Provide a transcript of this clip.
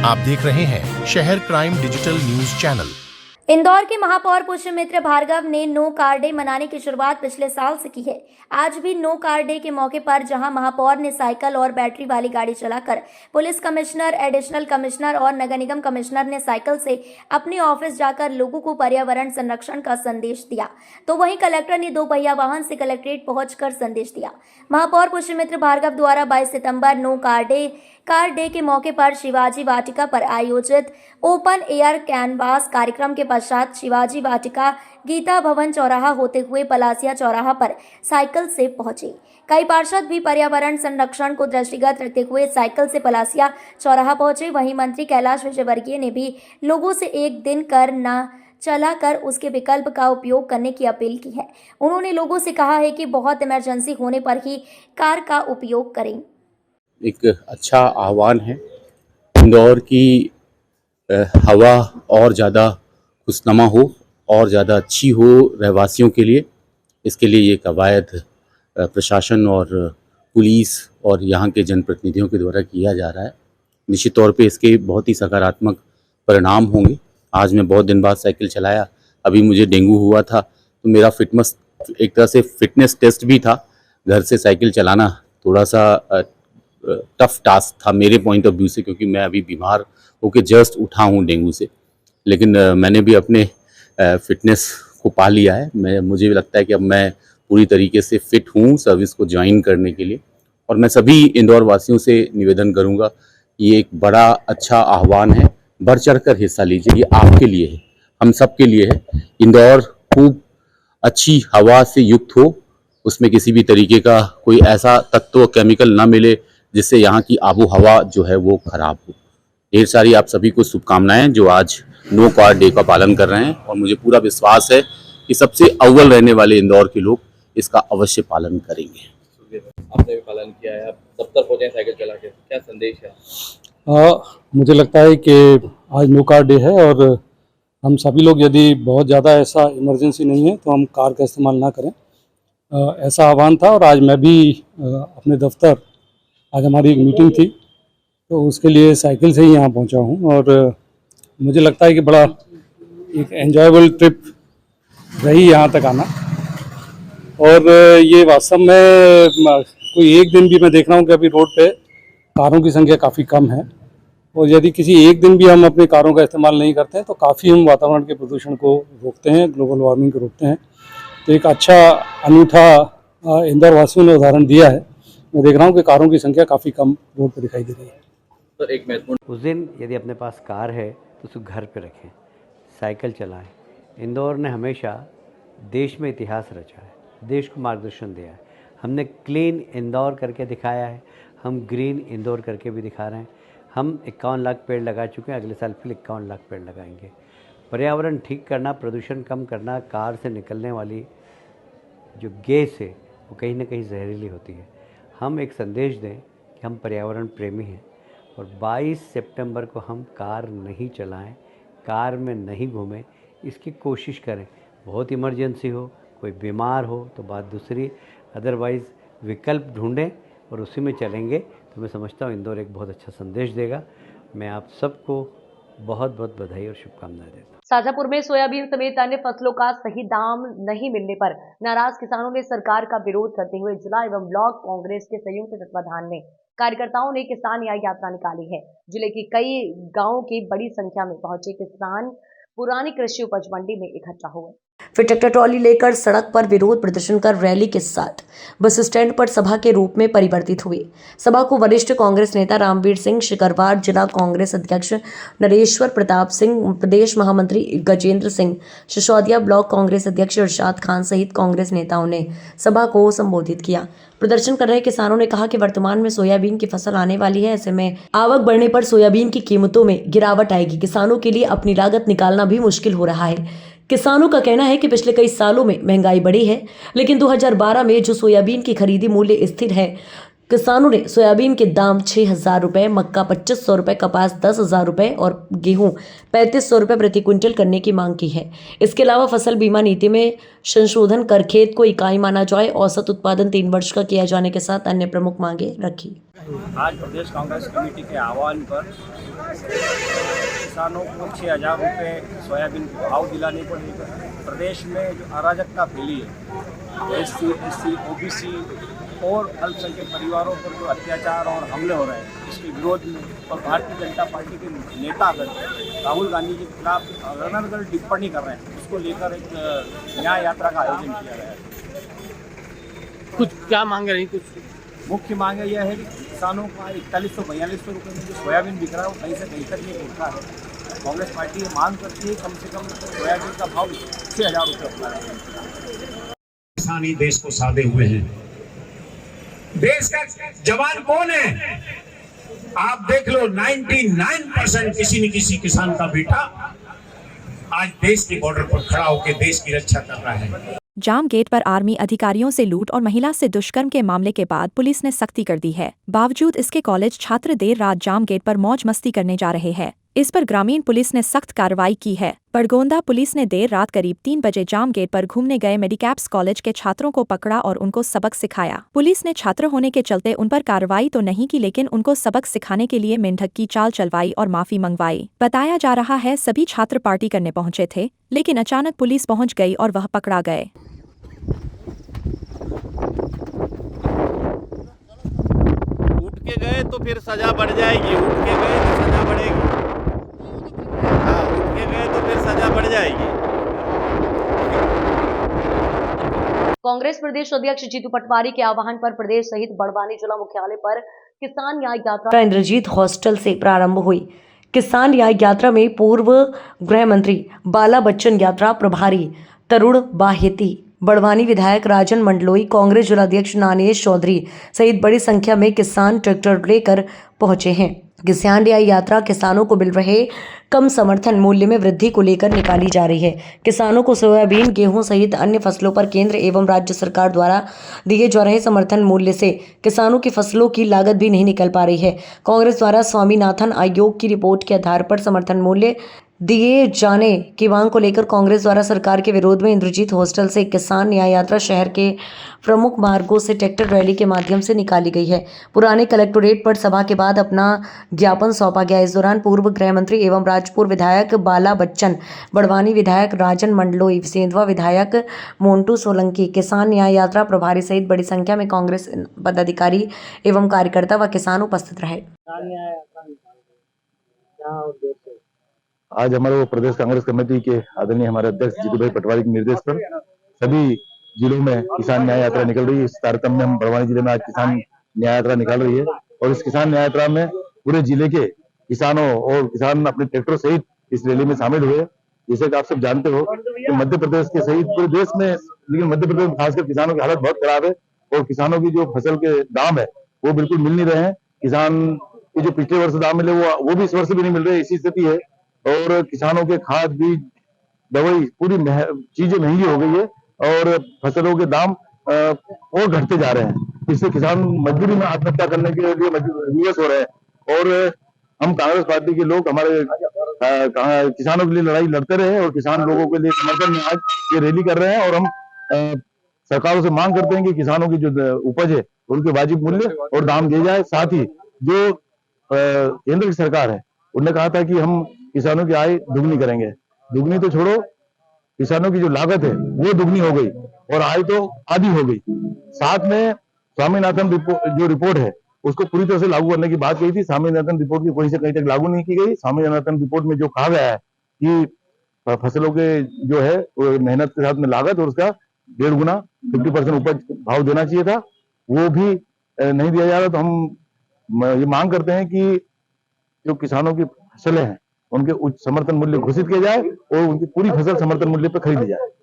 आप देख रहे हैं शहर crime digital news channel. Indore के महापौर पुष्यमित्र भार्गव ने नो कार डे मनाने की शुरुआत पिछले साल से की है। आज भी नो कार डे के मौके पर जहां महापौर ने साइकिल और बैटरी वाली गाड़ी चलाकर पुलिस कमिश्नर, एडिशनल कमिश्नर और नगर निगम कमिश्नर ने साइकिल से अपने ऑफिस जाकर लोगों को पर्यावरण संरक्षण का संदेश दिया, तो वहीं कलेक्टर ने 2 पहिया वाहन से कलेक्ट्रेट पहुंचकर संदेश दिया। महापौर पुष्यमित्र भार्गव द्वारा 22 सितंबर नो कार डे के मौके पर शिवाजी वाटिका पर आयोजित ओपन एयर कैनवास कार्यक्रम के पश्चात शिवाजी वाटिका गीता भवन चौराहा होते हुए पलासिया चौराहा पर साइकिल से पहुंचे। कई पार्षद भी पर्यावरण संरक्षण को दृष्टिगत रखते हुए साइकिल से पलासिया चौराहा पहुंचे। वहीं मंत्री कैलाश विजयवर्गीय ने भी लोगों से एक दिन कर न चलाकर उसके विकल्प का उपयोग करने की अपील की है। उन्होंने लोगों से कहा है कि बहुत इमरजेंसी होने पर ही कार का उपयोग करें। एक अच्छा आह्वान है। इंदौर की हवा और ज़्यादा खुशनुमा हो और ज़्यादा अच्छी हो रहवासियों के लिए, इसके लिए ये कवायद प्रशासन और पुलिस और यहाँ के जनप्रतिनिधियों के द्वारा किया जा रहा है। निश्चित तौर पे इसके बहुत ही सकारात्मक परिणाम होंगे। आज मैं बहुत दिन बाद साइकिल चलाया, अभी मुझे डेंगू हुआ था तो मेरा एक तरह से फिटनेस टेस्ट भी था। घर से साइकिल चलाना थोड़ा सा टफ टास्क था मेरे पॉइंट ऑफ व्यू से, क्योंकि मैं अभी बीमार होकर जस्ट उठा हूँ डेंगू से। लेकिन मैंने भी अपने फिटनेस को पा लिया है। मुझे भी लगता है कि अब मैं पूरी तरीके से फिट हूँ सर्विस को ज्वाइन करने के लिए। और मैं सभी इंदौर वासियों से निवेदन करूँगा कि ये एक बड़ा अच्छा आह्वान है, बढ़ चढ़ कर हिस्सा लीजिए। ये आपके लिए है, हम सब के लिए है। इंदौर खूब अच्छी हवा से युक्त हो, उसमें किसी भी तरीके का कोई ऐसा तत्व केमिकल ना मिले जिससे यहाँ की आबो हवा जो है वो खराब हो। ढेर सारी आप सभी को शुभकामनाएं जो आज नो कार डे का पालन कर रहे हैं, और मुझे पूरा विश्वास है कि सबसे अव्वल रहने वाले इंदौर के लोग इसका अवश्य पालन करेंगे। आपने भी पालन किया है, आप दफ्तर पहुंचे साइकिल चला के, क्या संदेश है? मुझे लगता है कि आज नो कार डे है और हम सभी लोग यदि बहुत ज़्यादा ऐसा इमरजेंसी नहीं है तो हम कार का इस्तेमाल ना करें, ऐसा आह्वान था। और आज मैं भी अपने दफ्तर, आज हमारी एक मीटिंग थी तो उसके लिए साइकिल से ही यहाँ पहुँचा हूँ। और मुझे लगता है कि बड़ा एक एन्जॉयबल ट्रिप रही यहाँ तक आना। और ये वास्तव में कोई एक दिन भी मैं देख रहा हूँ कि अभी रोड पे कारों की संख्या काफ़ी कम है, और यदि किसी एक दिन भी हम अपनी कारों का इस्तेमाल नहीं करते हैं तो काफ़ी हम वातावरण के प्रदूषण को रोकते हैं, ग्लोबल वार्मिंग को रोकते हैं। तो एक अच्छा अनूठा इंदौर वासियों ने उदाहरण दिया है। मैं देख रहा हूँ कि कारों की संख्या काफ़ी कम रोड पर दिखाई दे रही है। सर, एक महत्वपूर्ण, उस दिन यदि अपने पास कार है तो उसको घर पे रखें, साइकिल चलाएं। इंदौर ने हमेशा देश में इतिहास रचा है, देश को मार्गदर्शन दिया है। हमने क्लीन इंदौर करके दिखाया है, हम ग्रीन इंदौर करके भी दिखा रहे हैं। हम 51 लाख पेड़ लगा चुके हैं, अगले साल फिर 51 लाख पेड़ लगाएंगे। पर्यावरण ठीक करना, प्रदूषण कम करना, कार से निकलने वाली जो गैस है वो कहीं ना कहीं जहरीली होती है। हम एक संदेश दें कि हम पर्यावरण प्रेमी हैं, और 22 सितंबर को हम कार नहीं चलाएं, कार में नहीं घूमें, इसकी कोशिश करें। बहुत इमरजेंसी हो, कोई बीमार हो तो बात दूसरी, अदरवाइज़ विकल्प ढूंढें और उसी में चलेंगे तो मैं समझता हूँ इंदौर एक बहुत अच्छा संदेश देगा। मैं आप सबको बहुत बहुत बधाई और शुभकामनाएं देता हूँ। शाजापुर में सोयाबीन समेत अन्य फसलों का सही दाम नहीं मिलने पर नाराज किसानों ने सरकार का विरोध करते हुए जिला एवं ब्लॉक कांग्रेस के संयुक्त तत्वाधान में कार्यकर्ताओं ने किसान न्याय यात्रा निकाली है। जिले की कई गांवों की बड़ी संख्या में पहुंचे किसान पुरानी कृषि उपज मंडी में इकट्ठा हुए, फिर ट्रैक्टर ट्रॉली लेकर सड़क पर विरोध प्रदर्शन कर रैली के साथ बस स्टैंड पर सभा के रूप में परिवर्तित हुई। सभा को वरिष्ठ कांग्रेस नेता रामवीर सिंह शिकरवार, जिला कांग्रेस अध्यक्ष नरेश्वर प्रताप सिंह, प्रदेश महामंत्री गजेंद्र सिंह सिसोदिया, ब्लॉक कांग्रेस अध्यक्ष इरशाद खान सहित कांग्रेस नेताओं ने सभा को संबोधित किया। प्रदर्शन कर रहे किसानों ने कहा कि वर्तमान में सोयाबीन की फसल आने वाली है, ऐसे में आवक बढ़ने पर सोयाबीन की कीमतों में गिरावट आएगी। किसानों के लिए अपनी लागत निकालना भी मुश्किल हो रहा है। किसानों का कहना है कि पिछले कई सालों में महंगाई बढ़ी है, लेकिन 2012 में जो सोयाबीन की खरीदी मूल्य स्थिर है, किसानों ने सोयाबीन के दाम 6,000 रुपये, मक्का 2,500 रुपये, कपास 10,000 रुपये और गेहूं 3,500 रुपये प्रति क्विंटल करने की मांग की है। इसके अलावा फसल बीमा नीति में संशोधन कर खेत को इकाई माना जाए, औसत उत्पादन 3 वर्ष का किया जाने के साथ अन्य प्रमुख मांगे रखी। आज प्रदेश कांग्रेस कमेटी के आह्वान पर किसानों को 6,000 रुपये सोयाबीन के भाव दिलाने को लेकर प्रदेश में जो अराजकता फैली है, SC, OBC और अल्पसंख्यक परिवारों पर जो अत्याचार और हमले हो रहे हैं, इसके विरोध में और भारतीय जनता पार्टी के नेतागण राहुल गांधी के खिलाफ अनर्गल टिप्पणी कर रहे हैं, उसको लेकर एक न्याय यात्रा का आयोजन किया गया है। कुछ क्या मांग रही, कुछ मुख्य मांग यह है कि किसानों का 4142 रुपये में जो सोयाबीन बिक रहा है वो कहीं से कहीं तक ये उठा है। कांग्रेस पार्टी ये मांग करती है कम से कम सोयाबीन का भाव 6,000 रुपये होता है। किसान ही देश को साधे हुए हैं। देश का जवान कौन है? आप देख लो, 99% किसी न किसी किसान का बेटा आज देश के बॉर्डर पर खड़ा होकर देश की रक्षा कर रहा है। जाम गेट पर आर्मी अधिकारियों से लूट और महिला से दुष्कर्म के मामले के बाद पुलिस ने सख्ती कर दी है। बावजूद इसके कॉलेज छात्र देर रात जाम गेट पर मौज मस्ती करने जा रहे हैं। इस पर ग्रामीण पुलिस ने सख्त कार्रवाई की है। बड़गोंदा पुलिस ने देर रात करीब 3 बजे जाम गेट पर घूमने गए मेडिकैप्स कॉलेज के छात्रों को पकड़ा और उनको सबक सिखाया। पुलिस ने छात्र होने के चलते उन पर कार्रवाई तो नहीं की, लेकिन उनको सबक सिखाने के लिए मेंढक की चाल चलवाई और माफी मंगवाई। बताया जा रहा है सभी छात्र पार्टी करने पहुंचे थे, लेकिन अचानक पुलिस पहुंच गई और वह पकड़ा गए। उठ के गए तो फिर सजा बढ़ जाएगी, उठ के गए तो सजा बढ़ेगी। हाँ, उठ के गए तो फिर सजा बढ़ जाएगी। कांग्रेस प्रदेश अध्यक्ष जीतू पटवारी के आह्वान पर प्रदेश सहित बड़वानी जिला मुख्यालय पर किसान न्याय यात्रा इंद्रजीत हॉस्टल से प्रारंभ हुई। किसान न्याय यात्रा में पूर्व गृह मंत्री बाला बच्चन, यात्रा प्रभारी तरुण बाहेती, बड़वानी विधायक राजन मंडलोई, कांग्रेस जिलाध्यक्ष नानेश चौधरी सहित बड़ी संख्या में किसान ट्रैक्टर लेकर पहुंचे हैं। किसान न्याय यात्रा किसानों को मिल रहे कम समर्थन मूल्य में वृद्धि को लेकर निकाली जा रही है। किसानों को सोयाबीन, गेहूं सहित अन्य फसलों पर केंद्र एवं राज्य सरकार द्वारा दिए जा रहे समर्थन मूल्य से किसानों की फसलों की लागत भी नहीं निकल पा रही है। कांग्रेस द्वारा स्वामीनाथन आयोग की रिपोर्ट के आधार पर समर्थन मूल्य दिए जाने की मांग को लेकर कांग्रेस द्वारा सरकार के विरोध में इंद्रजीत हॉस्टल से किसान न्याय यात्रा शहर के प्रमुख मार्गों से ट्रैक्टर रैली के माध्यम से निकाली गई है। पुराने कलेक्टोरेट पर सभा के बाद अपना ज्ञापन सौंपा गया। इस दौरान पूर्व गृह मंत्री एवं राजपुर विधायक बाला बच्चन, बड़वानी विधायक राजन मंडलोई, सेंधवा विधायक मोन्टू सोलंकी, किसान न्याय यात्रा प्रभारी सहित बड़ी संख्या में कांग्रेस पदाधिकारी एवं कार्यकर्ता व किसान उपस्थित रहे। आज हमारे वो प्रदेश कांग्रेस कमेटी के आदरणीय हमारे अध्यक्ष जीतू भाई पटवारी के निर्देश पर सभी जिलों में किसान न्याय यात्रा निकल रही है। इस तारतम्य में हम बड़वानी जिले में आज किसान न्याय यात्रा निकाल रही है और इस किसान न्याय यात्रा में पूरे जिले के किसानों और किसान अपने ट्रैक्टर सहित इस रैली में शामिल हुए। जैसे कि आप सब जानते हो कि मध्य प्रदेश के सहित पूरे देश में, लेकिन मध्य प्रदेश में खासकर किसानों की हालत बहुत खराब है और किसानों की जो फसल के दाम है वो बिल्कुल मिल नहीं रहे हैं। किसान के जो पिछले वर्ष दाम मिले वो भी इस वर्ष भी नहीं मिल रहे, ऐसी स्थिति है। और किसानों के खाद, बीज, दवाई, पूरी चीजें महंगी हो गई है और फसलों के दाम और घटते जा रहे हैं। इससे किसान मजबूरी में आत्महत्या करने के लिए विवश हो रहे हैं और हम कांग्रेस पार्टी के लोग हमारे किसानों के लिए लड़ाई लड़ते रहे और किसान लोगों के लिए समर्थन में आज ये रैली कर रहे हैं और हम सरकारों से मांग करते हैं कि किसानों की जो उपज है उनके वाजिब मूल्य और दाम दिए जाए। साथ ही जो केंद्र की सरकार है उन्होंने कहा था कि हम किसानों की आय दुगनी करेंगे। दुगनी तो छोड़ो, किसानों की जो लागत है वो दुगनी हो गई और आय तो आधी हो गई। साथ में स्वामीनाथन जो रिपोर्ट है उसको पूरी तरह से लागू करने की बात कही थी। स्वामीनाथन रिपोर्ट की कहीं से कहीं तक लागू नहीं की गई। स्वामीनाथन रिपोर्ट में जो कहा गया है कि फसलों के जो है मेहनत के साथ में लागत और उसका 1.5 गुना 50% उपज भाव देना चाहिए था, वो भी नहीं दिया जा रहा। तो हम ये मांग करते हैं कि जो किसानों की फसलें हैं उनके उच्च समर्थन मूल्य घोषित किया जाए और उनकी पूरी फसल समर्थन मूल्य पर खरीदी जाए।